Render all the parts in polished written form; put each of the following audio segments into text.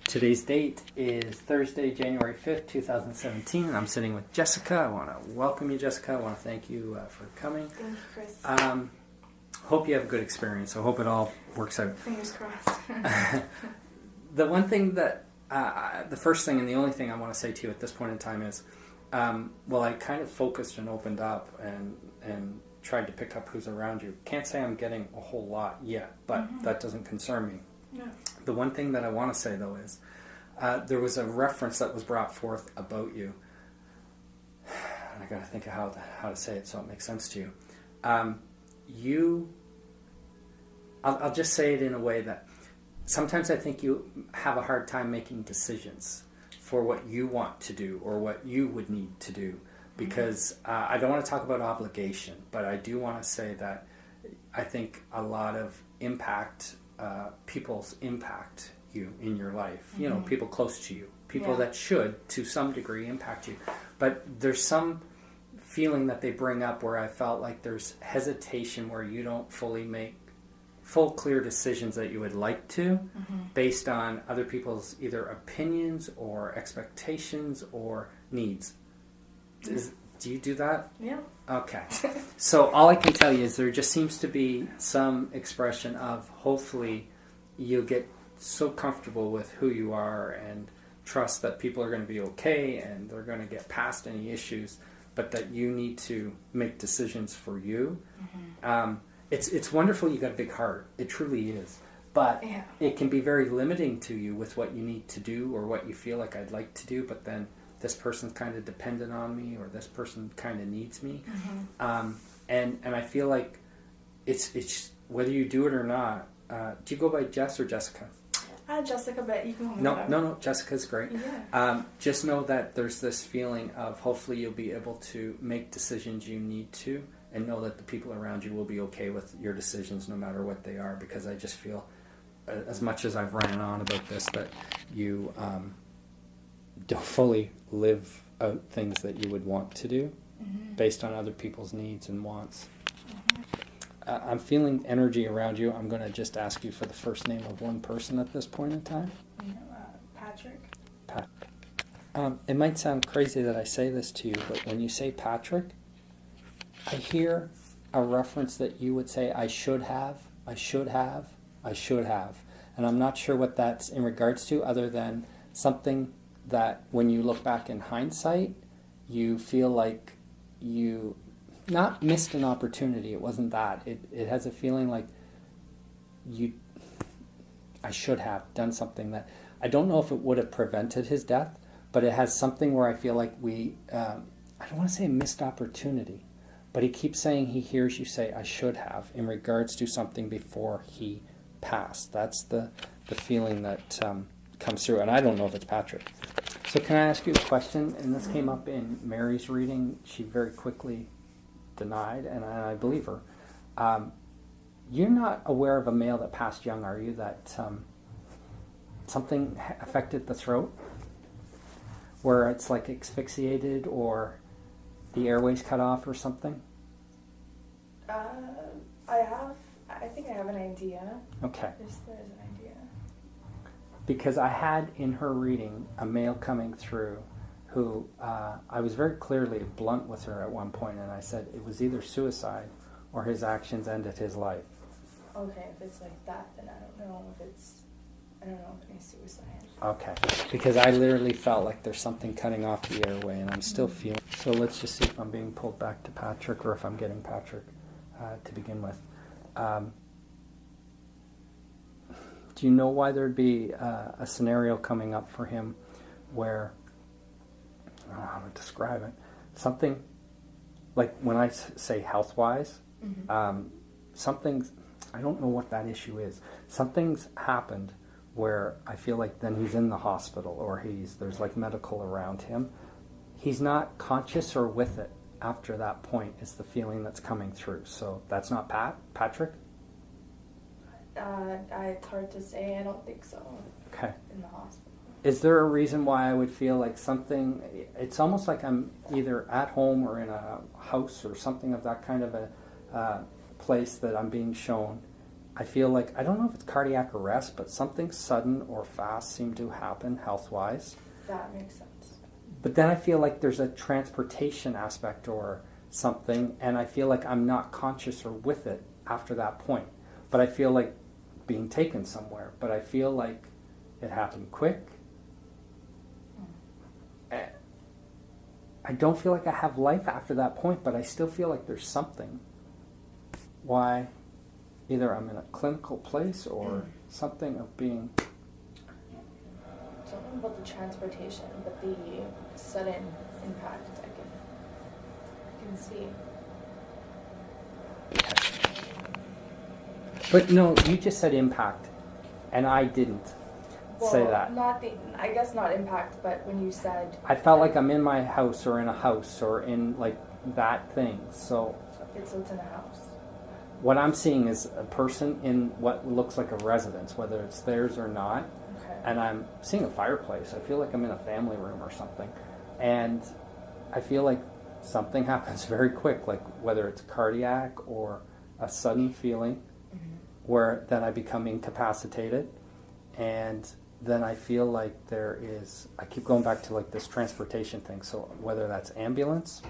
Today's date is Thursday, January 5th, 2017, and I'm sitting with Jessica. I want to welcome you, Jessica. I want to thank you for coming. Thank you, Chris. Hope you have a good experience. I hope it all works out. Fingers crossed. The one thing that, the first thing and the only thing I want to say to you at this point in time is, well, I kind of focused and opened up and tried to pick up who's around you. Can't say I'm getting a whole lot yet, but that doesn't concern me. No. The one thing that I want to say, though, is there was a reference that was brought forth about you. And I got to think of how to say it so it makes sense to you. I'll just say it in a way that sometimes I think you have a hard time making decisions for what you want to do or what you would need to do. Because I don't want to talk about obligation, but I do want to say that I think a lot of impact, people's impact you in your life, you know, people close to you, people that should, to some degree, impact you. But there's some feeling that they bring up where I felt like there's hesitation where you don't fully make full, clear decisions that you would like to based on other people's either opinions or expectations or needs. Do you do that? Yeah. Okay. So all I can tell you is there just seems to be some expression of hopefully you'll get so comfortable with who you are and trust that people are going to be okay and they're going to get past any issues, but that you need to make decisions for you. It's wonderful you got a big heart. It truly is. But it can be very limiting to you with what you need to do or what you feel like I'd like to do, but then this person's kind of dependent on me or this person kind of needs me. And I feel like it's whether you do it or not. Do you go by Jess or Jessica? Jessica, but you can call me No, Jessica's great. Yeah. Just know that there's this feeling of hopefully you'll be able to make decisions you need to and know that the people around you will be okay with your decisions no matter what they are, because I just feel, as much as I've ran on about this, that you don't fully live out things that you would want to do based on other people's needs and wants. I'm feeling energy around you. I'm going to just ask you for the first name of one person at this point in time. Patrick. It might sound crazy that I say this to you, but when you say Patrick, I hear a reference that you would say, I should have, I should have, I should have. And I'm not sure what that's in regards to, other than something that when you look back in hindsight, you feel like you not missed an opportunity. It wasn't that. It has a feeling like I should have done something that, I don't know if it would have prevented his death, but it has something where I feel like I don't want to say a missed opportunity, but he keeps saying he hears you say, I should have, in regards to something before he passed. That's the feeling that comes through, and I don't know if it's Patrick. So can I ask you a question? And this came up in Mary's reading. She very quickly denied, and I believe her. You're not aware of a male that passed young, are you? That something affected the throat, where it's like asphyxiated or the airways cut off or something? I think I have an idea. Okay. There's an idea. Because I had in her reading a male coming through who I was very clearly blunt with her at one point, and I said it was either suicide or his actions ended his life. Okay, if it's like that, then I don't know if it's suicide. Okay, because I literally felt like there's something cutting off the airway, and I'm still feeling. So let's just see if I'm being pulled back to Patrick or if I'm getting Patrick to begin with. Do you know why there'd be a scenario coming up for him where, I don't know how to describe it, something like when I say health-wise, something's, I don't know what that issue is. Something's happened where I feel like then he's in the hospital or there's like medical around him. He's not conscious or with it after that point is the feeling that's coming through. So that's not Patrick? It's hard to say. I don't think so. Okay. In the hospital. Is there a reason why I would feel like something, it's almost like I'm either at home or in a house or something of that kind of a place that I'm being shown. I feel like, I don't know if it's cardiac arrest, but something sudden or fast seemed to happen health-wise. That makes sense. But then I feel like there's a transportation aspect or something, and I feel like I'm not conscious or with it after that point. But I feel like being taken somewhere. But I feel like it happened quick. I don't feel like I have life after that point, but I still feel like there's something. Why either I'm in a clinical place or something of being... Something about the transportation, but the sudden impact I can see. But no, you just said impact, and I didn't say that. I guess not impact, but when you said... I felt like I'm in my house or in a house or in like that thing, so... It's in a house. What I'm seeing is a person in what looks like a residence, whether it's theirs or not. Okay. And I'm seeing a fireplace. I feel like I'm in a family room or something. And I feel like something happens very quick, like whether it's cardiac or a sudden feeling where then I become incapacitated. And then I feel like there is, I keep going back to like this transportation thing. So whether that's ambulance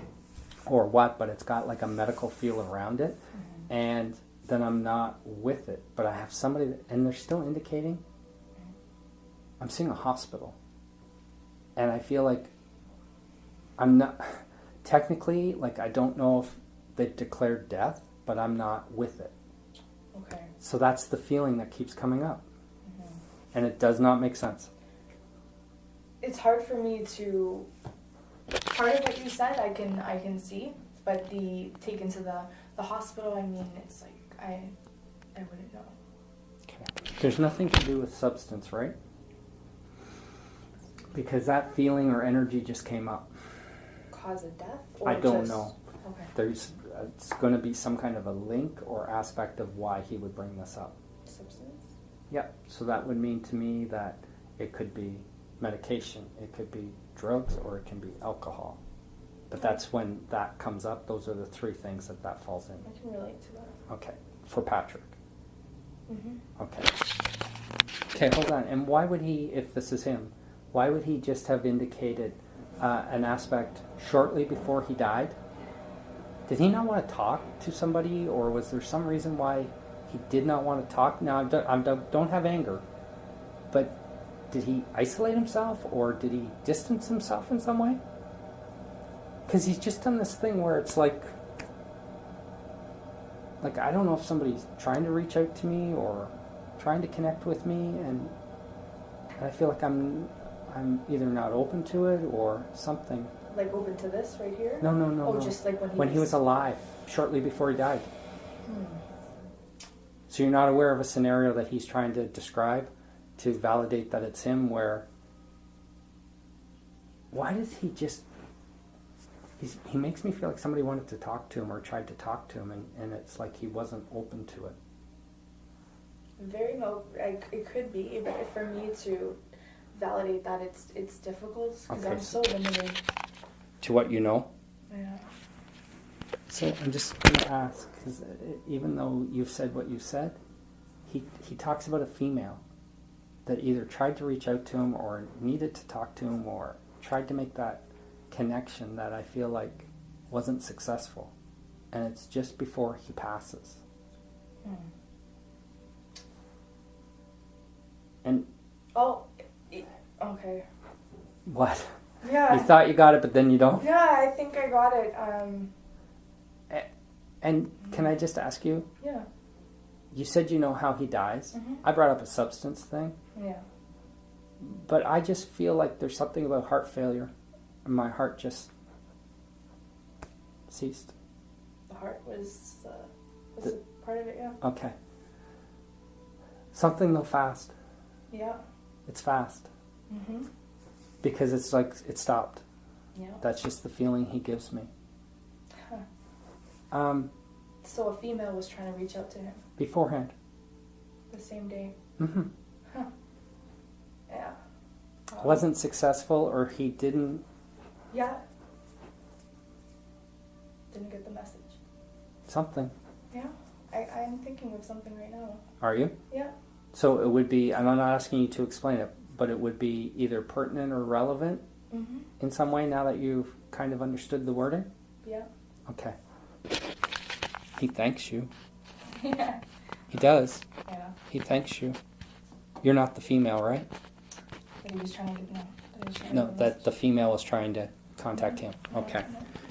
or what, but it's got like a medical feel around it. And then I'm not with it, but I have somebody, and they're still indicating. I'm seeing a hospital, and I feel like I'm not, technically, like I don't know if they've declared death, but I'm not with it. Okay. So that's the feeling that keeps coming up, and it does not make sense. It's hard for me to, part of what you said I can see, but the taken to the hospital, I mean, it's like, I wouldn't know. Okay. There's nothing to do with substance, right? Because that feeling or energy just came up. Cause of death? Or I don't know. Okay. It's going to be some kind of a link or aspect of why he would bring this up. Substance? Yep. So that would mean to me that it could be medication, it could be drugs, or it can be alcohol. But that's when that comes up. Those are the three things that falls in. I can relate to that. Okay. For Patrick. Mm-hmm. Okay. Okay, hold on. And why would he, if this is him, why would he just have indicated an aspect shortly before he died? Did he not want to talk to somebody, or was there some reason why he did not want to talk? Now, I don't have anger, but did he isolate himself, or did he distance himself in some way? Because he's just done this thing where it's like I don't know if somebody's trying to reach out to me or trying to connect with me, and I feel like I'm either not open to it or something. Like open to this right here? No. Oh, no. just like when he was alive, shortly before he died. So you're not aware of a scenario that he's trying to describe to validate that it's him, where... Why does he just... He makes me feel like somebody wanted to talk to him or tried to talk to him, and it's like he wasn't open to it. Very no, it could be, but for me to validate that, it's difficult because Okay, I'm so limited. To what you know? Yeah. So I'm just going to ask, because even though you've said what you said, he talks about a female that either tried to reach out to him or needed to talk to him or tried to make that connection that I feel like wasn't successful, and it's just before he passes. And okay. what? Yeah. You thought you got it, but then you don't? Yeah, I think I got it. And can I just ask you? Yeah. You said you know how he dies. Mm-hmm. I brought up a substance thing. Yeah. But I just feel like there's something about heart failure. And my heart just ceased. The heart was a part of it, yeah. Okay. Something though fast. Yeah. It's fast. Mm-hmm. Because it's like it stopped. Yeah. That's just the feeling he gives me. Huh. So a female was trying to reach out to him Beforehand. the same day. Mm-hmm. Huh. Yeah. Wasn't successful, or he didn't... Yeah. Didn't get the message. Something. Yeah. I'm thinking of something right now. Are you? Yeah. So it would be, and I'm not asking you to explain it, but it would be either pertinent or relevant in some way now that you've kind of understood the wording? Yeah. Okay. He thanks you. Yeah. He does. Yeah. He thanks you. You're not the female, right? But he was trying to get, No, that the female was trying to contact him. Okay.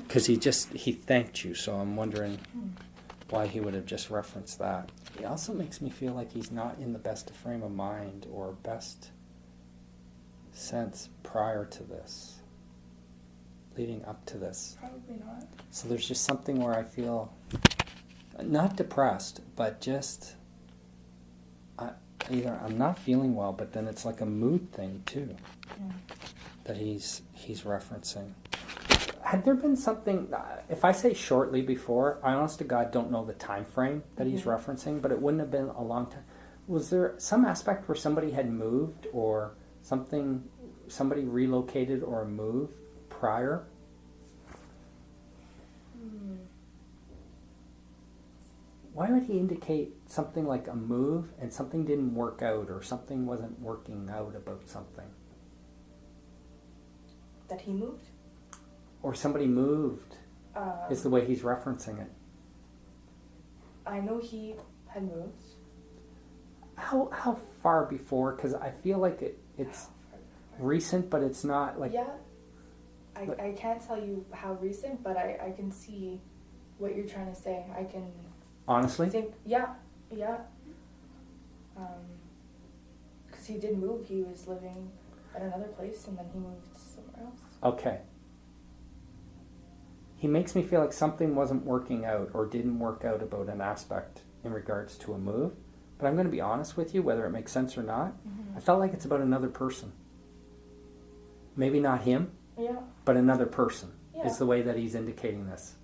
Because he thanked you, so I'm wondering why he would have just referenced that. He also makes me feel like he's not in the best frame of mind or best sense prior to this, leading up to this. Probably not. So there's just something where I feel not depressed, but just either I'm not feeling well, but then it's like a mood thing too that he's referencing. Had there been something, if I say shortly before, I honest to God don't know the time frame that he's referencing, but it wouldn't have been a long time. Was there some aspect where somebody had moved or somebody relocated or moved prior? Why would he indicate something like a move and something didn't work out or something wasn't working out about something? That he moved? Or somebody moved is the way he's referencing it. I know he had moved. How far before? Because I feel like it's recent, but it's not like... Yeah. I can't tell you how recent, but I can see what you're trying to say. I can... Honestly? Think, yeah. Because he did move. He was living at another place, and then he moved somewhere else. Okay. He makes me feel like something wasn't working out or didn't work out about an aspect in regards to a move. But I'm going to be honest with you, whether it makes sense or not. I felt like it's about another person. Maybe not him, but another person is the way that he's indicating this.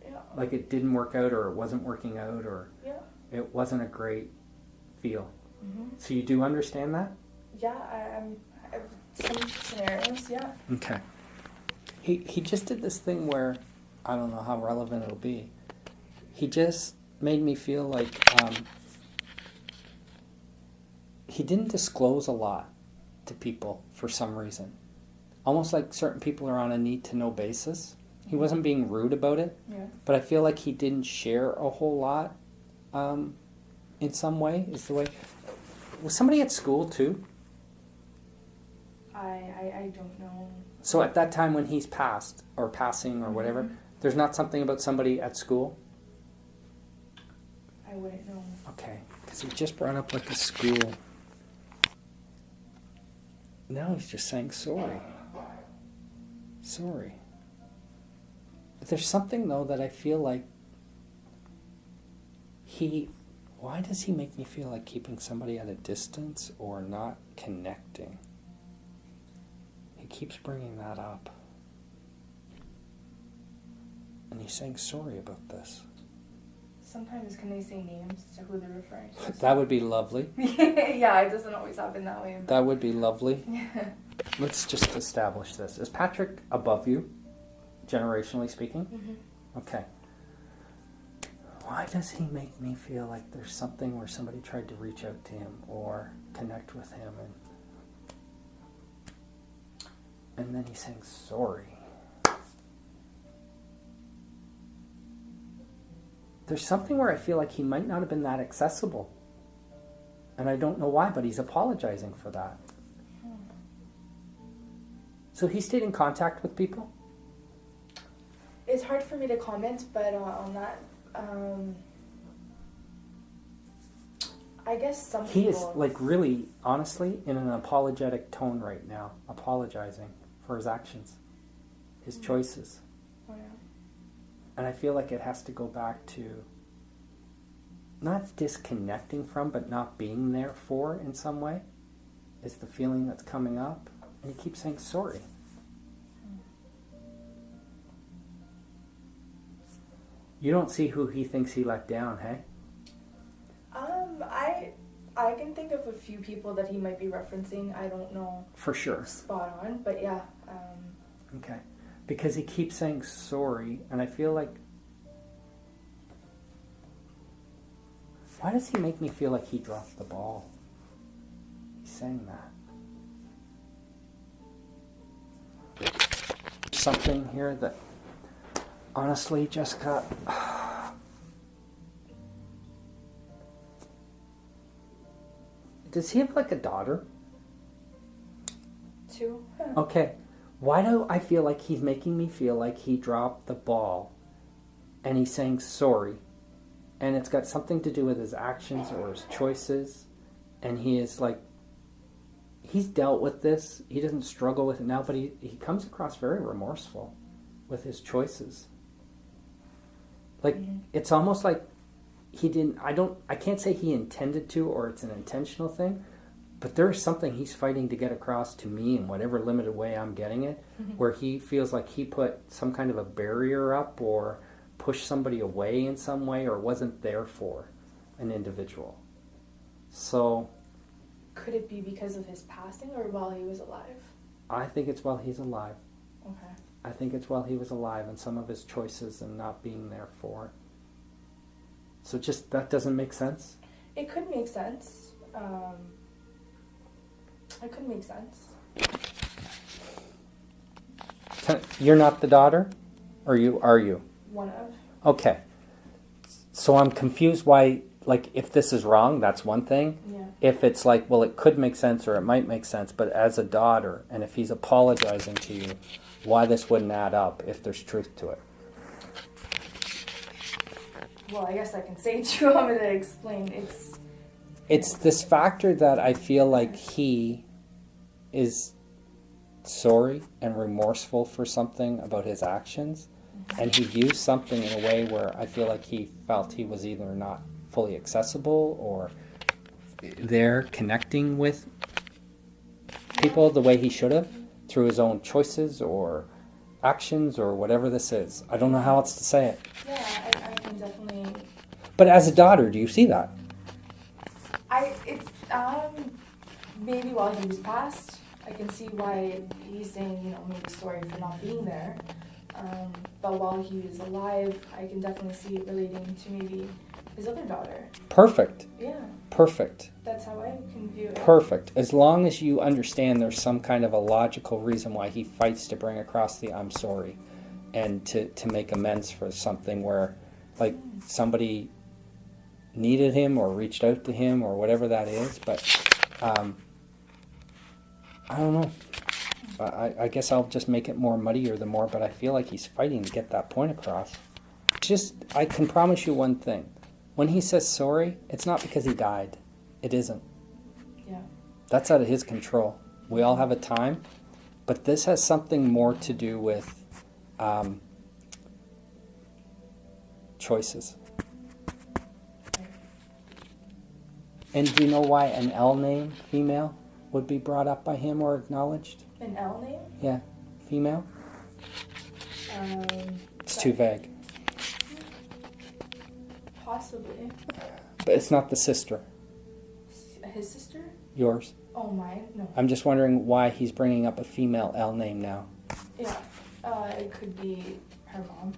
Yeah. Like it didn't work out or it wasn't working out or it wasn't a great feel. So you do understand that? Yeah, I've some scenarios, Okay. He just did this thing where, I don't know how relevant it'll be. He just made me feel like he didn't disclose a lot to people for some reason. Almost like certain people are on a need-to-know basis. He wasn't being rude about it, but I feel like he didn't share a whole lot in some way, is the way. Was somebody at school too? I don't know. So at that time when he's passed, or passing, or whatever, there's not something about somebody at school? I wouldn't know. Okay, because he just brought up like a school. Now he's just saying sorry. Sorry. But there's something, though, that I feel like why does he make me feel like keeping somebody at a distance or not connecting? He keeps bringing that up. And he's saying sorry about this. Sometimes can they say names to who they're referring to? That would be lovely. Yeah, it doesn't always happen that way. That would be lovely. Let's just establish this. Is Patrick above you, generationally speaking? Okay. Why does he make me feel like there's something where somebody tried to reach out to him or connect with him and then he's saying sorry? There's something where I feel like he might not have been that accessible. And I don't know why, but he's apologizing for that. So he stayed in contact with people? It's hard for me to comment, but on that, I guess some people... He is, like, really, honestly, in an apologetic tone right now, apologizing for his actions, his choices. Oh, yeah. And I feel like it has to go back to not disconnecting from, but not being there for in some way, is the feeling that's coming up. And he keeps saying sorry. You don't see who he thinks he let down, hey? I can think of a few people that he might be referencing. I don't know. For sure. Spot on, but yeah. Okay. Because he keeps saying sorry, and I feel like Why does he make me feel like he dropped the ball? He's saying that. Something here that, honestly, Jessica, does he have like a daughter? 2. Okay. Why do I feel like he's making me feel like he dropped the ball and he's saying sorry? And it's got something to do with his actions or his choices. And he is like, he's dealt with this. He doesn't struggle with it now, but he comes across very remorseful with his choices. Like, it's almost like he didn't, I can't say he intended to or it's an intentional thing, but there's something he's fighting to get across to me in whatever limited way I'm getting it, where he feels like he put some kind of a barrier up or pushed somebody away in some way or wasn't there for an individual. So... Could it be because of his passing or while he was alive? I think it's while he's alive. Okay. I think it's while he was alive and some of his choices and not being there for. So just, that doesn't make sense? It could make sense. It could make sense. You're not the daughter? Or are you? One of. Okay. So I'm confused why, like, if this is wrong, that's one thing. Yeah. If it's like, well, it could make sense or it might make sense, but as a daughter, and if he's apologizing to you, why this wouldn't add up if there's truth to it. Well, I guess I can say to him to explain. It's this factor that I feel like he is sorry and remorseful for something about his actions, and he views something in a way where I feel like he felt he was either not fully accessible or there connecting with people the way he should have through his own choices or actions or whatever this is. I don't know how else to say it. Yeah, I can definitely... But as a daughter, do you see that? It's maybe while he was passed, I can see why he's saying, maybe sorry for not being there. But while he was alive, I can definitely see it relating to maybe his other daughter. Perfect. Yeah. Perfect. That's how I can view it. Perfect. As long as you understand there's some kind of a logical reason why he fights to bring across the I'm sorry and to make amends for something where, like, somebody needed him or reached out to him or whatever that is. But I don't know. I guess I'll just make it more muddier the more, but I feel like he's fighting to get that point across. I can promise you one thing. When he says sorry, it's not because he died. It isn't. Yeah. That's out of his control. We all have a time, but this has something more to do with choices. And do you know why an L name, female, would be brought up by him or acknowledged? An L name? Yeah, female? It's too vague. Possibly. But it's not the sister. His sister? Yours. Oh, mine? No. I'm just wondering why he's bringing up a female L name now. Yeah. It could be her mom.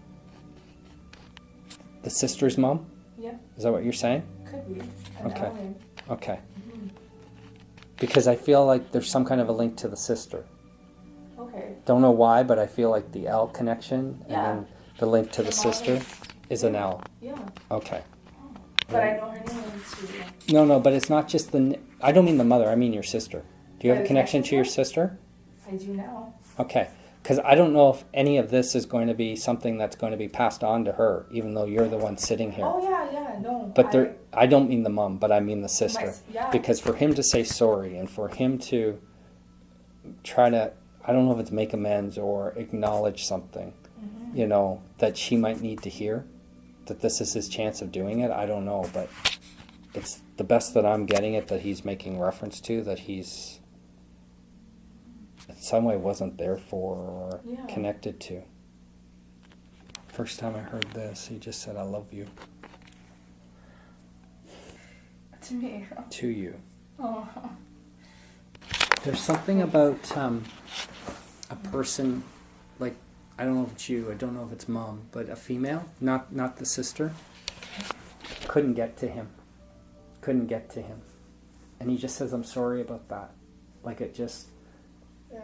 The sister's mom? Yeah. Is that what you're saying? Could be. Okay. L name. Okay. Because I feel like there's some kind of a link to the sister. Okay. Don't know why, but I feel like the L connection and Yeah. then the link to the Her mom sister is an L. Yeah. Okay. But I know her name too. No, but it's not just I don't mean the mother, I mean your sister. Do you have a connection to your sister? I do now. Okay. Because I don't know if any of this is going to be something that's going to be passed on to her, even though you're the one sitting here. Oh, yeah, no. But I don't mean the mom, but I mean the sister. Yeah. Because for him to say sorry and for him to try to, I don't know if it's make amends or acknowledge something, that she might need to hear, that this is his chance of doing it. I don't know, but it's the best that I'm getting it that he's making reference to, that he's in some way wasn't there for or connected to. First time I heard this, he just said, I love you. To me. To you. Oh. There's something about a person, like, I don't know if it's you, I don't know if it's mom, but a female, not the sister, couldn't get to him. couldn't get to him. And he just says, I'm sorry about that. Like it just... Yeah.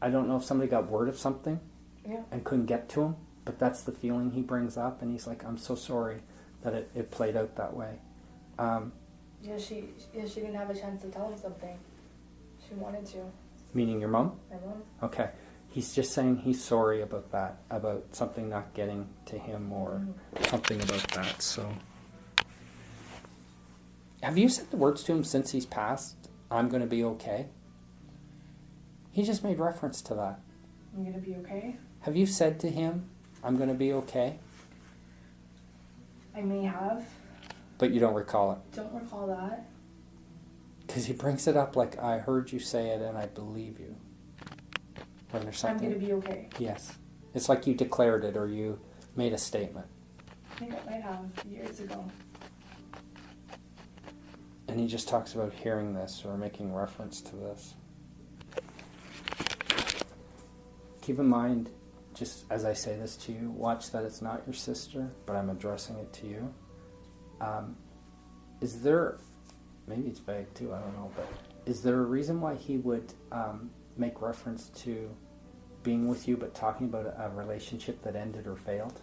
I don't know if somebody got word of something Yeah. and couldn't get to him, but that's the feeling he brings up, and he's like, I'm so sorry that it played out that way. Yeah, she didn't have a chance to tell him something. She wanted to. Meaning your mom? My mom. Okay. He's just saying he's sorry about that, about something not getting to him or something about that, so... Have you said the words to him since he's passed? I'm going to be okay? He just made reference to that. I'm going to be okay? Have you said to him, I'm going to be okay? I may have. But you don't recall it? Don't recall that. Because he brings it up like, I heard you say it and I believe you. When there's something... I'm going to be okay. Yes. It's like you declared it or you made a statement. I think I might have years ago. And he just talks about hearing this or making reference to this. Keep in mind, just as I say this to you, watch that it's not your sister, but I'm addressing it to you. Is there, maybe it's vague too, I don't know, but is there a reason why he would make reference to being with you but talking about a relationship that ended or failed?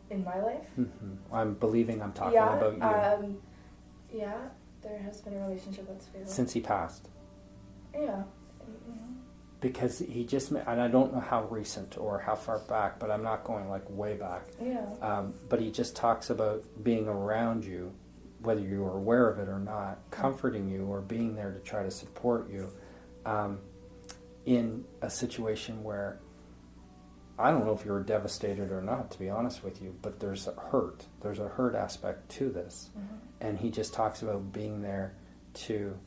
In my life? Mm-hmm. I'm believing I'm talking about you. Yeah, there has been a relationship that's failed. Since he passed? Yeah. Because he just, and I don't know how recent or how far back, but I'm not going like way back. Yeah. But he just talks about being around you, whether you are aware of it or not, comforting you or being there to try to support you in a situation where, I don't know if you were devastated or not, to be honest with you, but there's a hurt. There's a hurt aspect to this. Mm-hmm. And he just talks about being there to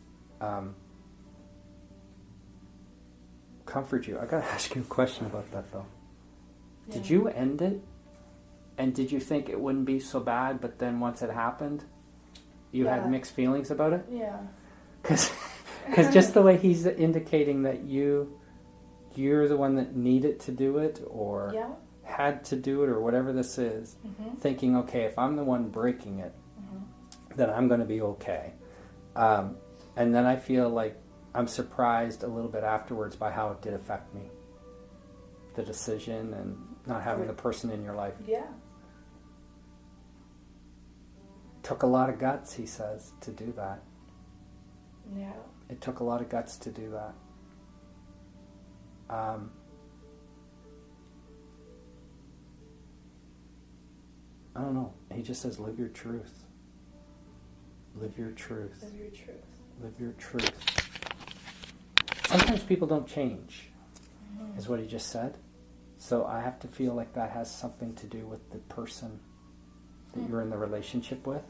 comfort you. I got to ask you a question about that, though. Yeah. Did you end it? And did you think it wouldn't be so bad, but then once it happened, you had mixed feelings about it? Yeah. Because just the way he's indicating that you're the one that needed to do it or had to do it or whatever this is, thinking, okay, if I'm the one breaking it, then I'm going to be okay. And then I feel like I'm surprised a little bit afterwards by how it did affect me. The decision and not having the person in your life. Yeah. Took a lot of guts, he says, to do that. Yeah. It took a lot of guts to do that. I don't know. He just says, live your truth. Live your truth. Live your truth. Live your truth. Sometimes people don't change, is what he just said. So I have to feel like that has something to do with the person that you're in the relationship with.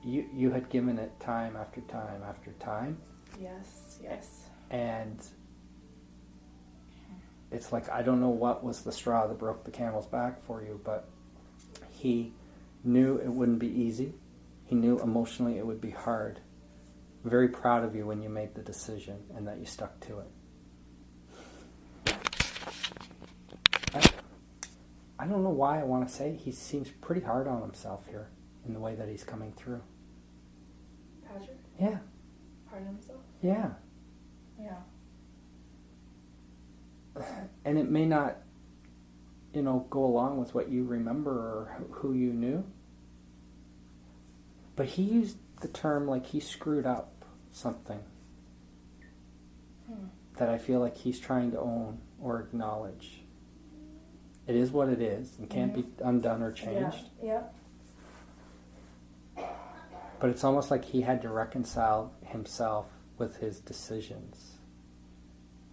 You had given it time after time after time. Yes, yes. And it's like, I don't know what was the straw that broke the camel's back for you, but he knew it wouldn't be easy. He knew emotionally it would be hard. Very proud of you when you made the decision and that you stuck to it. I don't know why I want to say he seems pretty hard on himself here in the way that he's coming through. Patrick? Yeah. Hard on himself? Yeah. Yeah. And it may not, go along with what you remember or who you knew. But he used the term like he screwed up something that I feel like he's trying to own or acknowledge. It is what it is and can't be undone or changed. Yeah. But it's almost like he had to reconcile himself with his decisions.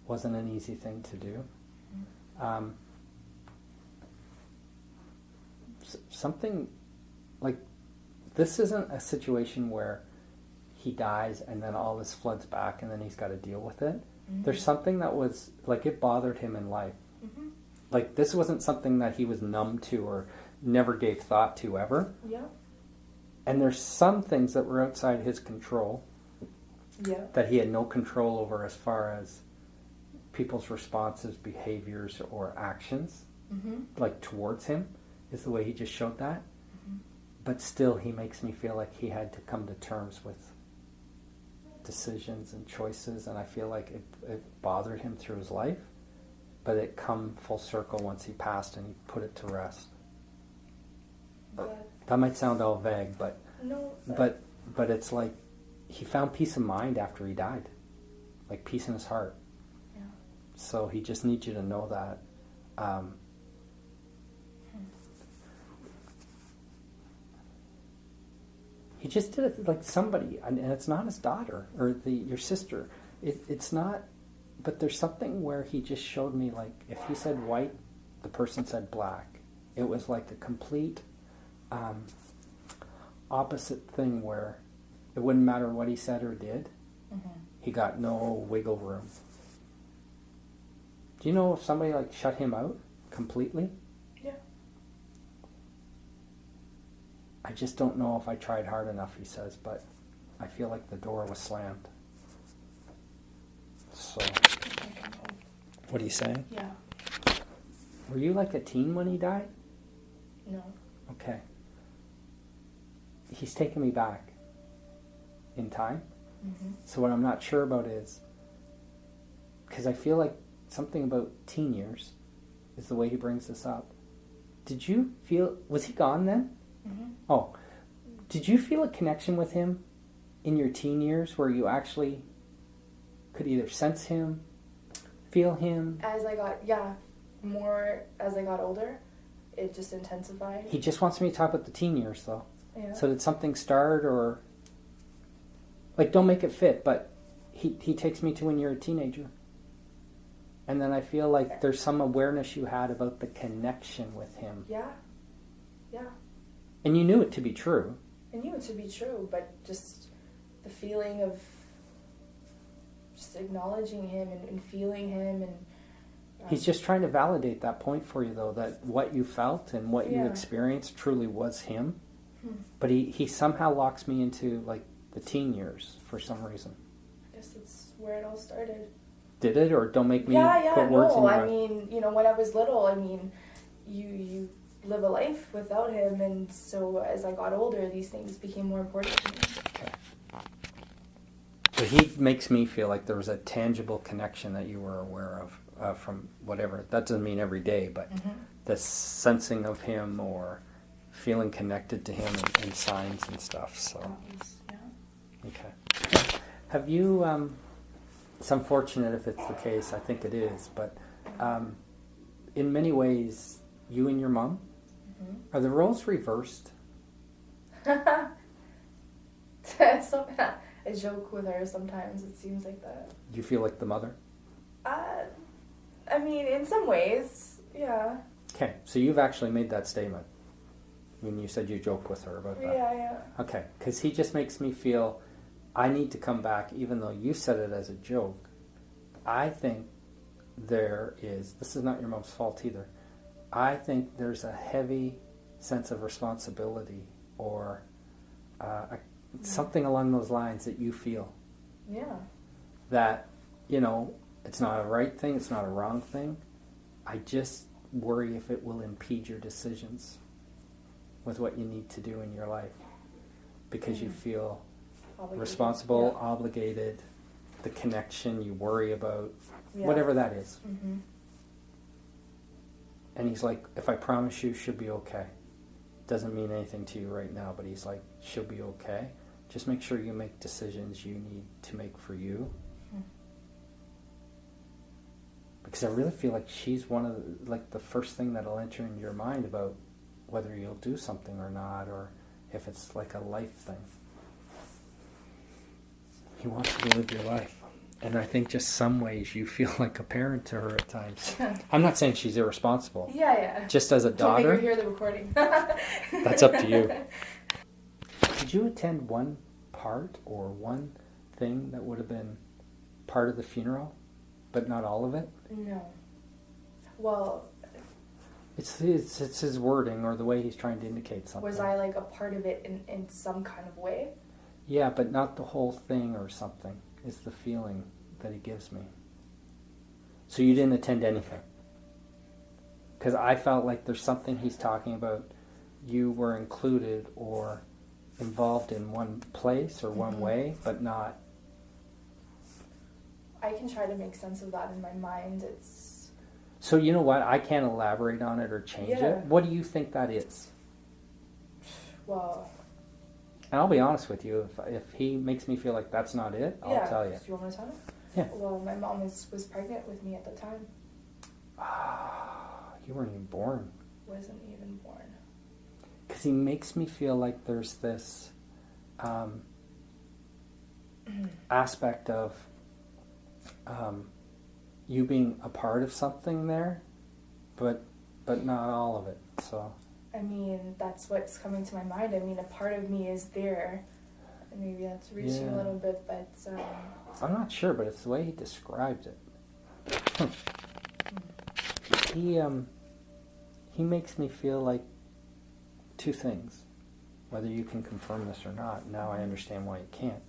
Wasn't an easy thing to do. Something like this isn't a situation where he dies and then all this floods back and then he's got to deal with it. There's something that was like it bothered him in life. Like this wasn't something that he was numb to or never gave thought to ever. Yeah. And there's some things that were outside his control. Yeah. That he had no control over as far as people's responses, behaviors, or actions. like towards him, is the way he just showed that. Mm-hmm. But still, he makes me feel like he had to come to terms with decisions and choices, and I feel like it bothered him through his life, but it come full circle once he passed and he put it to rest. That might sound all vague, but no, but it's like he found peace of mind after he died, like peace in his heart. Yeah. So he just needs you to know that. He just did it like somebody, and it's not his daughter or your sister. It's not, but there's something where he just showed me, like, if he said white, the person said black. It was like a complete opposite thing where it wouldn't matter what he said or did. Mm-hmm. He got no wiggle room. Do you know if somebody like shut him out completely? Yeah. I just don't know if I tried hard enough, he says, but I feel like the door was slammed. So, what are you saying? Yeah. Were you like a teen when he died? No. Okay. He's taken me back in time. Mm-hmm. So what I'm not sure about is, because I feel like something about teen years is the way he brings this up. Did you feel, was he gone then? Mm-hmm. Oh, did you feel a connection with him in your teen years where you actually could either sense him, feel him? As I got older, it just intensified. He just wants me to talk about the teen years, though. Yeah. So did something start, or, like, don't make it fit, but he takes me to when you're a teenager. And then I feel like there's some awareness you had about the connection with him. Yeah. Yeah. And you knew it to be true. I knew it to be true, but just the feeling of just acknowledging him and feeling him and... He's just trying to validate that point for you, though, that what you felt and what you Yeah. experienced truly was him. But he somehow locks me into, like, the teen years for some reason. I guess that's where it all started. Did it? Or don't make me put words in your mouth. I mean, when I was little, I mean, you live a life without him, and so as I got older, these things became more important to me. Okay. But he makes me feel like there was a tangible connection that you were aware of from whatever. That doesn't mean every day, but the sensing of him or feeling connected to him and signs and stuff. So, okay. Have you? It's unfortunate if it's the case. I think it is, but in many ways, you and your mom, are the roles reversed? So, I joke with her sometimes. It seems like that. Do you feel like the mother? I mean, in some ways, yeah. Okay, so you've actually made that statement when you said you joked with her about that. Yeah. Okay, because he just makes me feel I need to come back, even though you said it as a joke. I think this is not your mom's fault either. I think there's a heavy sense of responsibility or something along those lines that you feel. Yeah. That, it's not a right thing, it's not a wrong thing. I just worry if it will impede your decisions with what you need to do in your life. Because you feel responsible, obligated, the connection you worry about, whatever that is. Mm-hmm. And he's like, if I promise you, she'll be okay. Doesn't mean anything to you right now, but he's like, she'll be okay. Just make sure you make decisions you need to make for you. Because I really feel like she's one of the first thing that'll enter into your mind about whether you'll do something or not, or if it's like a life thing. He wants you to live your life. And I think just some ways you feel like a parent to her at times. I'm not saying she's irresponsible. Yeah. Just as a daughter. Don't make her hear the recording. That's up to you. Did you attend one part or one thing that would have been part of the funeral, but not all of it? No. Well... It's his wording or the way he's trying to indicate something. Was I like a part of it in some kind of way? Yeah, but not the whole thing or something. It's the feeling that he gives me. So you didn't attend anything? Because I felt like there's something he's talking about. You were included or involved in one place or one way, but not. I can try to make sense of that in my mind. It's. So you know what? I can't elaborate on it or change it. What do you think that is? Well. And I'll be honest with you. If he makes me feel like that's not it, I'll tell you. Do you want me to tell me? Yeah. Well, my mom was pregnant with me at the time. You weren't even born. Wasn't even born. Because he makes me feel like there's this aspect of you being a part of something there, but not all of it. So. I mean, that's what's coming to my mind. I mean, a part of me is there. Maybe that's reaching a little bit, but. I'm not sure, but it's the way he described it. He makes me feel like two things. Whether you can confirm this or not, now I understand why you can't.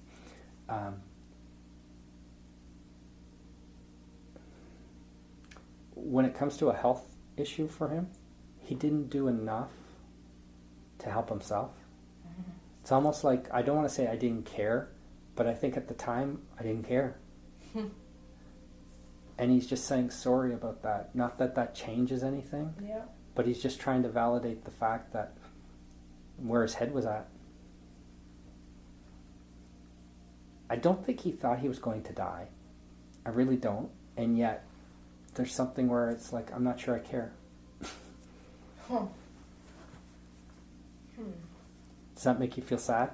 When it comes to a health issue for him, he didn't do enough to help himself. Mm-hmm. It's almost like, I don't want to say I didn't care, but I think at the time I didn't care. And he's just saying sorry about that. Not that that changes anything, but he's just trying to validate the fact that where his head was at. I don't think he thought he was going to die. I really don't. And yet, there's something where it's like, I'm not sure I care. Does that make you feel sad?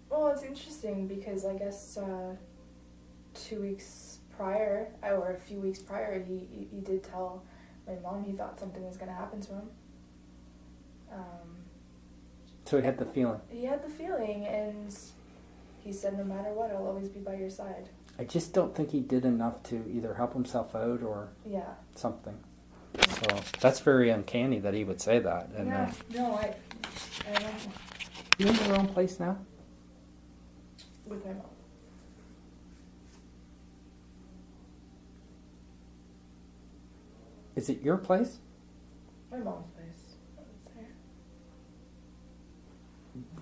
Well, it's interesting because I guess 2 weeks prior, or a few weeks prior, he did tell my mom he thought something was going to happen to him. So he had the feeling. He had the feeling, and he said, no matter what, I'll always be by your side. I just don't think he did enough to either help himself out or something. So that's very uncanny that he would say that. And no, I don't know. You in your own place now? With my mom. Is it your place? My mom's place, I would say.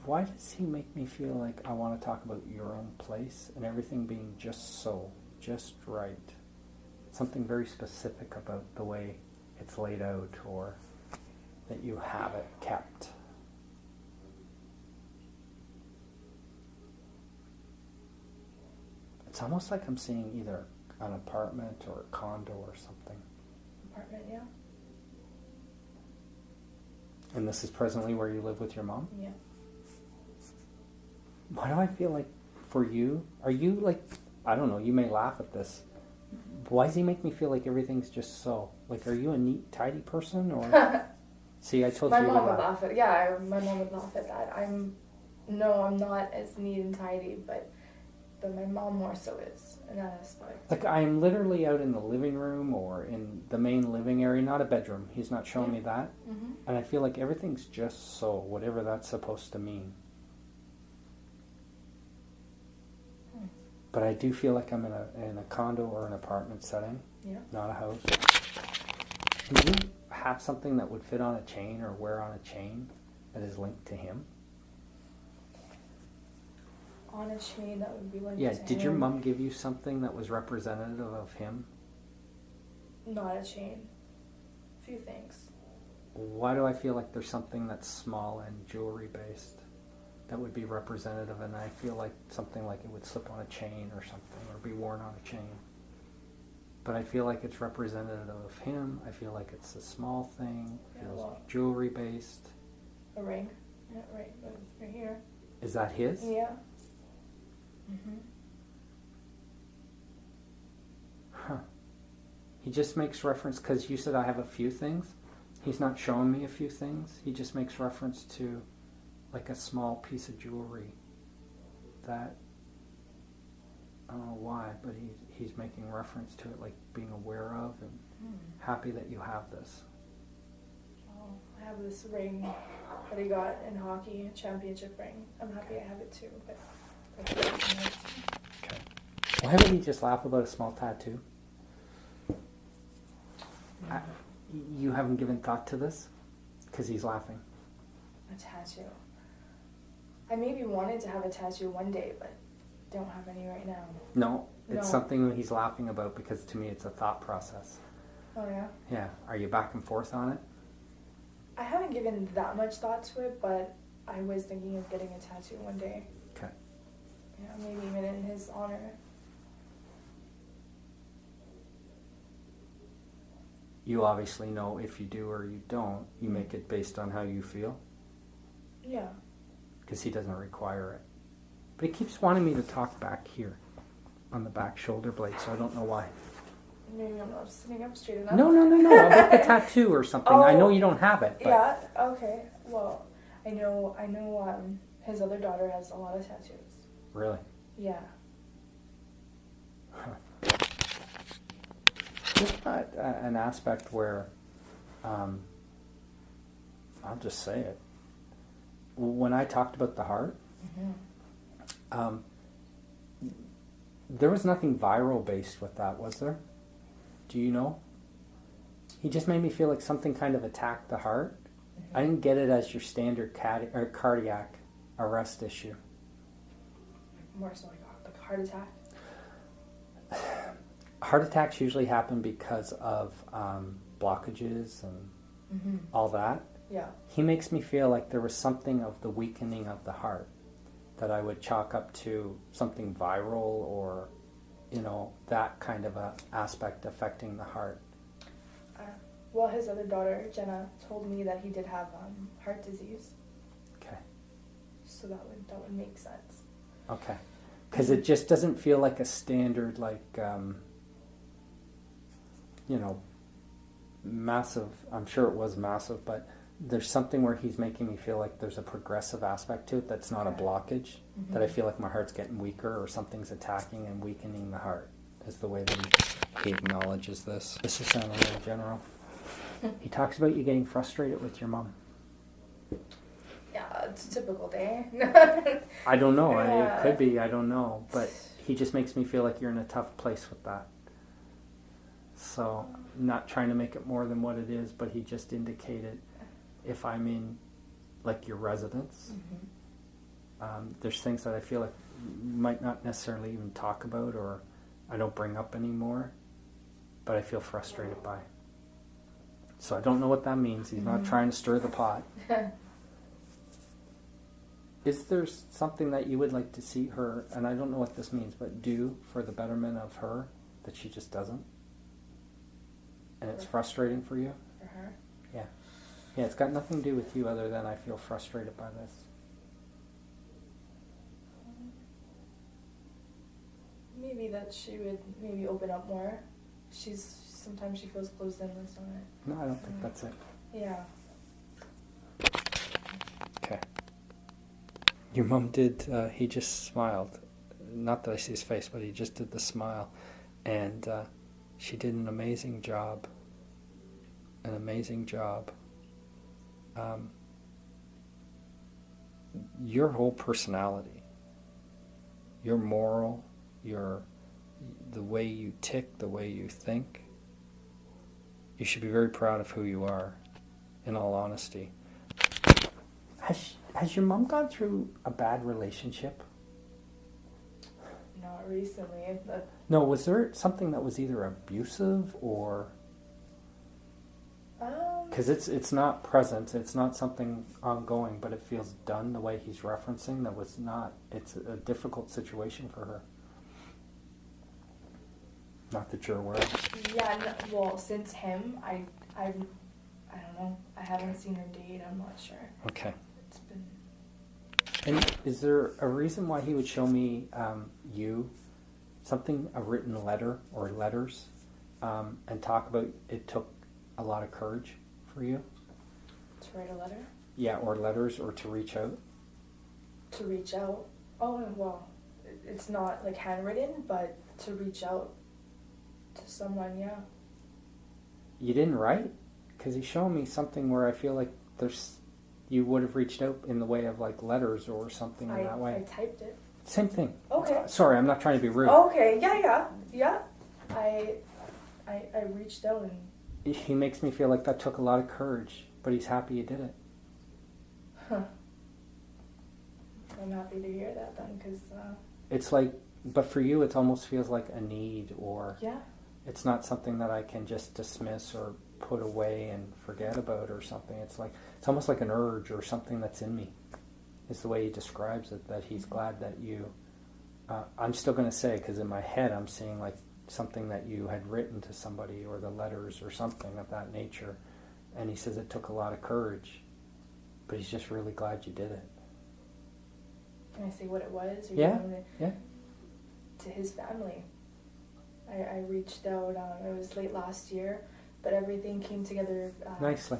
Why does he make me feel like I want to talk about your own place and everything being just so, just right? Something very specific about the way it's laid out or that you have it kept. It's almost like I'm seeing either an apartment or a condo or something. Apartment, yeah. And this is presently where you live with your mom? Yeah. Why do I feel like for you, are you like, I don't know, you may laugh at this. Why does he make me feel like everything's just so? Like, are you a neat, tidy person or? See, I told you. My mom would laugh at, my mom would laugh at that. I'm not as neat and tidy, but my mom more so is in that aspect. Like, I'm literally out in the living room or in the main living area, not a bedroom. He's not showing me that. Mm-hmm. And I feel like everything's just so, whatever that's supposed to mean. But I do feel like I'm in a condo or an apartment setting, not a house. Can you have something that would fit on a chain or wear on a chain that is linked to him? On a chain that would be linked to him? Yeah, did your mom give you something that was representative of him? Not a chain. A few things. Why do I feel like there's something that's small and jewelry based that would be representative, and I feel like something like it would slip on a chain or something, or be worn on a chain. But I feel like it's representative of him. I feel like it's a small thing. It feels jewelry based. A ring. Yeah, right here. Is that his? Yeah. Mm-hmm. Huh. He just makes reference, because you said I have a few things. He's not showing me a few things. He just makes reference to like a small piece of jewelry that, I don't know why, but he's making reference to it, like being aware of and happy that you have this. Oh, I have this ring that I got in hockey, a championship ring. I'm happy I have it too, but that's okay. Why would he just laugh about a small tattoo? You haven't given thought to this? Because he's laughing. A tattoo. I maybe wanted to have a tattoo one day, but don't have any right now. No, it's No. something he's laughing about because to me it's a thought process. Oh yeah? Yeah. Are you back and forth on it? I haven't given that much thought to it, but I was thinking of getting a tattoo one day. Okay. Yeah, maybe even in his honor. You obviously know if you do or you don't, you make it based on how you feel. Yeah. Because he doesn't require it. But he keeps wanting me to talk back here on the back shoulder blade, so I don't know why. Maybe I'm not sitting up straight enough. No, about the tattoo or something. I know you don't have it. But Yeah, okay. Well, I know his other daughter has a lot of tattoos. Really? Yeah. There's not an aspect where, I'll just say it. When I talked about the heart, there was nothing viral based with that, was there? Do you know? He just made me feel like something kind of attacked the heart. I didn't get it as your standard cardiac arrest issue. More so like a heart attack. Heart attacks usually happen because of blockages and all that. Yeah. He makes me feel like there was something of the weakening of the heart that I would chalk up to something viral or, that kind of a aspect affecting the heart. Well, his other daughter, Jenna, told me that he did have heart disease. Okay. So that would make sense. Okay. Because it just doesn't feel like a standard, massive. I'm sure it was massive, but there's something where he's making me feel like there's a progressive aspect to it that's not a blockage, that I feel like my heart's getting weaker or something's attacking and weakening the heart, is the way that he acknowledges this. This is sounding really general. He talks about you getting frustrated with your mom. Yeah, it's a typical day. I don't know. Yeah. It could be. I don't know. But he just makes me feel like you're in a tough place with that. So, not trying to make it more than what it is, but he just indicated if I'm in, your residence, there's things that I feel like you might not necessarily even talk about or I don't bring up anymore, but I feel frustrated by. So I don't know what that means. He's not trying to stir the pot. Is there something that you would like to see her, and I don't know what this means, but do for the betterment of her that she just doesn't? And it's frustrating for you? For her? Yeah. Yeah, it's got nothing to do with you other than I feel frustrated by this. Maybe that she would maybe open up more. Sometimes she feels closed in this on it. No, I don't think that's it. Yeah. Okay. Your mum did, he just smiled. Not that I see his face, but he just did the smile. And she did an amazing job. An amazing job. Your whole personality, your moral, the way you tick, the way you think, you should be very proud of who you are, in all honesty. Has your mom gone through a bad relationship? Not recently. No, was there something that was either abusive or... Because it's not present, it's not something ongoing, but it feels done the way he's referencing. That was not... It's a difficult situation for her. Not that you're aware of. Yeah, well, since him, I don't know. I haven't seen her date. I'm not sure. Okay. It's been... And is there a reason why he would show me a written letter or letters, and talk about it took a lot of courage for you? To write a letter? Yeah, or letters, or to reach out? To reach out? Oh, well, it's not handwritten, but to reach out to someone, yeah. You didn't write? Because he's showing me something where I feel like you would have reached out in the way of letters or something in that way. I typed it. Same thing. Okay. Sorry, I'm not trying to be rude. Okay, yeah. I reached out and he makes me feel like that took a lot of courage, but he's happy you did it. Huh. I'm happy to hear that then, because... It's like, but for you, it almost feels like a need, or yeah. it's not something that I can just dismiss or put away and forget about or something. It's almost like an urge or something that's in me. Is the way he describes it, that he's glad that you... I'm still going to say, because in my head I'm seeing like something that you had written to somebody, or the letters or something of that nature. And he says it took a lot of courage, but he's just really glad you did it. Can I say what it was? Or Yeah, yeah. To his family. I reached out, it was late last year, but everything came together Nicely.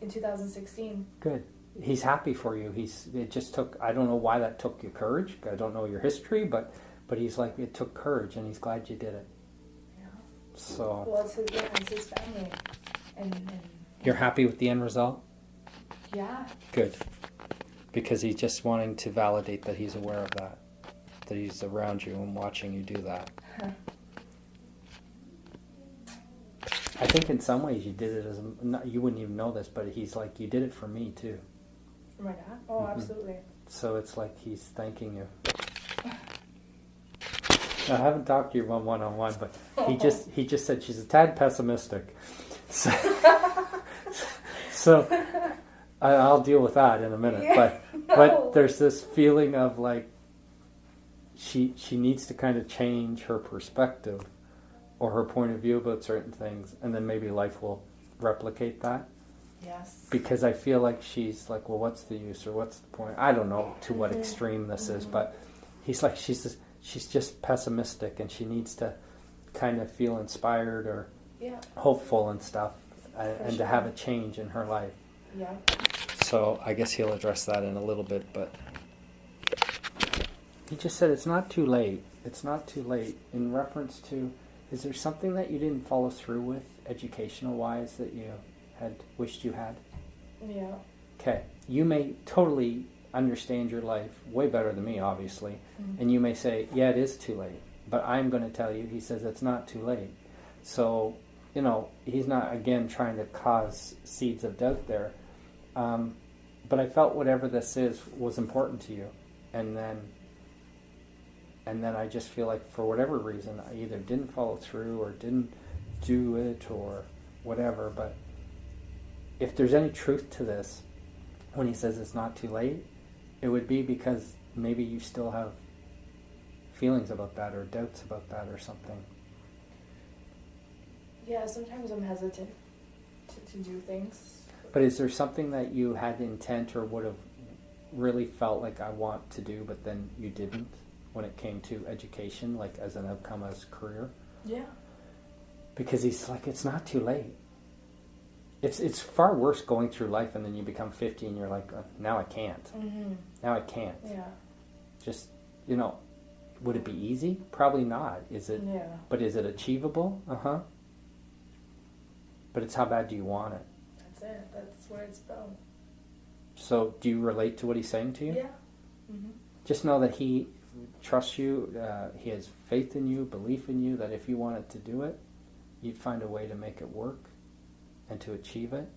In 2016. Good. He's happy for you. It just took, I don't know why that took you courage. I don't know your history, but he's like, it took courage, and he's glad you did it. Yeah. So. Well, it's his family. And you're happy with the end result? Yeah. Good. Because he's just wanting to validate that he's aware of that he's around you and watching you do that. Huh. I think in some ways you did it you wouldn't even know this, but he's like, you did it for me too. For my dad? Oh, absolutely. So it's like he's thanking you. I haven't talked to you one-on-one, but he just said she's a tad pessimistic. So I'll deal with that in a minute. Yeah, but there's this feeling of like she needs to kind of change her perspective or her point of view about certain things, and then maybe life will replicate that. Yes. Because I feel like she's like, well, what's the use or what's the point? I don't know to what extreme this is, but he's like, she's just pessimistic, and she needs to kind of feel inspired or hopeful and stuff, and to have a change in her life. Yeah. So I guess he'll address that in a little bit, but he just said it's not too late. It's not too late. In reference to, is there something that you didn't follow through with educational-wise that you had wished you had? Yeah. Okay. You may totally understand your life way better than me, obviously, and you may say, yeah, it is too late. But I'm going to tell you, he says it's not too late. So, he's not, again, trying to cause seeds of doubt there. But I felt whatever this is was important to you. And then I just feel like for whatever reason, I either didn't follow through or didn't do it or whatever. But if there's any truth to this, when he says it's not too late, it would be because maybe you still have feelings about that or doubts about that or something. Yeah, sometimes I'm hesitant to do things. But is there something that you had intent or would have really felt like I want to do, but then you didn't when it came to education, like as an outcome as a career? Yeah. Because he's like, it's not too late. It's far worse going through life and then you become 50 and you're like, now I can't. Mm-hmm. Now I can't. Yeah. Just, would it be easy? Probably not. Is it? Yeah. But is it achievable? Uh-huh. But it's how bad do you want it? That's it. That's what it's about. So do you relate to what he's saying to you? Yeah. Mm-hmm. Just know that he trusts you. He has faith in you, belief in you, that if you wanted to do it, you'd find a way to make it work and to achieve it.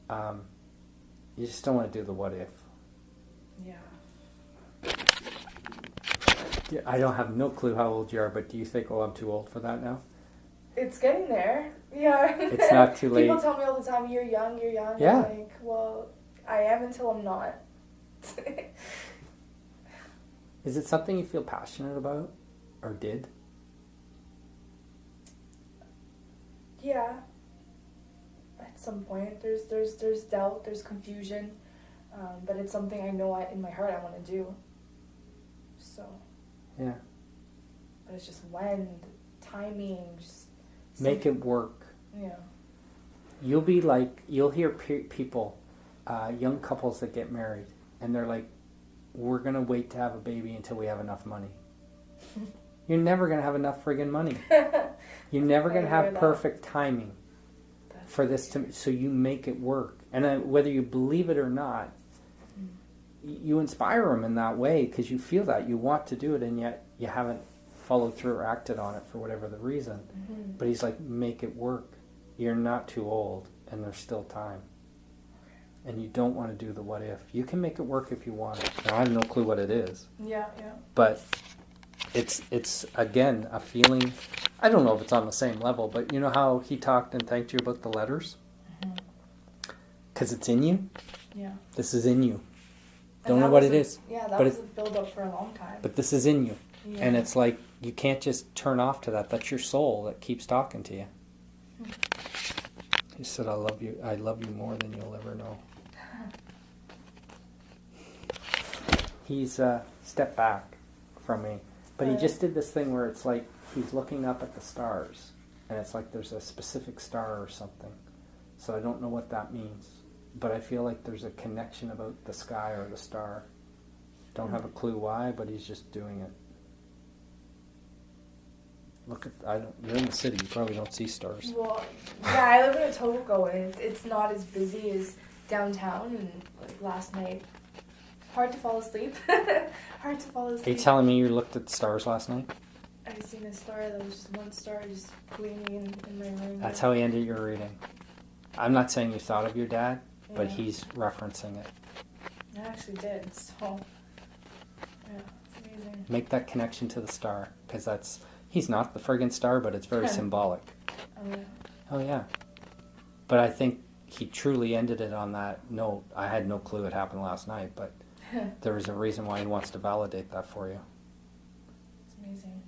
You just don't want to do the what if. Yeah. Yeah, I don't have no clue how old you are, but do you think, I'm too old for that now? It's getting there. Yeah. It's not too late. People tell me all the time, you're young. Yeah. I'm like, well, I am until I'm not. Is it something you feel passionate about or did? Yeah. At some point, there's doubt, there's confusion, but it's something I know in my heart I want to do. So. Yeah. But it's just when, timing, just make it work. Yeah. You'll hear people, young couples that get married, and they're like, we're going to wait to have a baby until we have enough money. You're never going to have enough friggin' money. You're never going to have perfect timing for this so you make it work. And then whether you believe it or not, you inspire them in that way because you feel that you want to do it, and yet you haven't followed through or acted on it for whatever the reason. Mm-hmm. But he's like, make it work. you're not too old, and there's still time. And you don't want to do the what if. You can make it work if you want it. Now, I have no clue what it is. Yeah. But it's again, a feeling. I don't know if it's on the same level, but you know how he talked and thanked you about the letters? Because it's in you? Yeah. This is in you. And Don't know what it is. Yeah, that but was a build-up for a long time. But this is in you. Yeah. And it's like, you can't just turn off to that. That's your soul that keeps talking to you. He said, I love you more than you'll ever know. He's stepped back from me. But he just did this thing where it's like he's looking up at the stars. And it's like there's a specific star or something. So I don't know what that means. But I feel like there's a connection about the sky or the star. Don't have a clue why, but he's just doing it. Look at, you're in the city, you probably don't see stars. Well, yeah, I live in Etobicoke, and it's not as busy as downtown, and like last night, hard to fall asleep. Are you telling me you looked at the stars last night? I seen a star, that was just one star just gleaming in my room. That's how he ended your reading. I'm not saying you thought of your dad, but Yeah. he's referencing it. I actually did, so, yeah, it's amazing. Make that connection to the star, because he's not the friggin' star, but it's very symbolic. Oh, yeah. Oh, yeah. But I think he truly ended it on that note. I had no clue it happened last night, but there was a reason why he wants to validate that for you. It's amazing.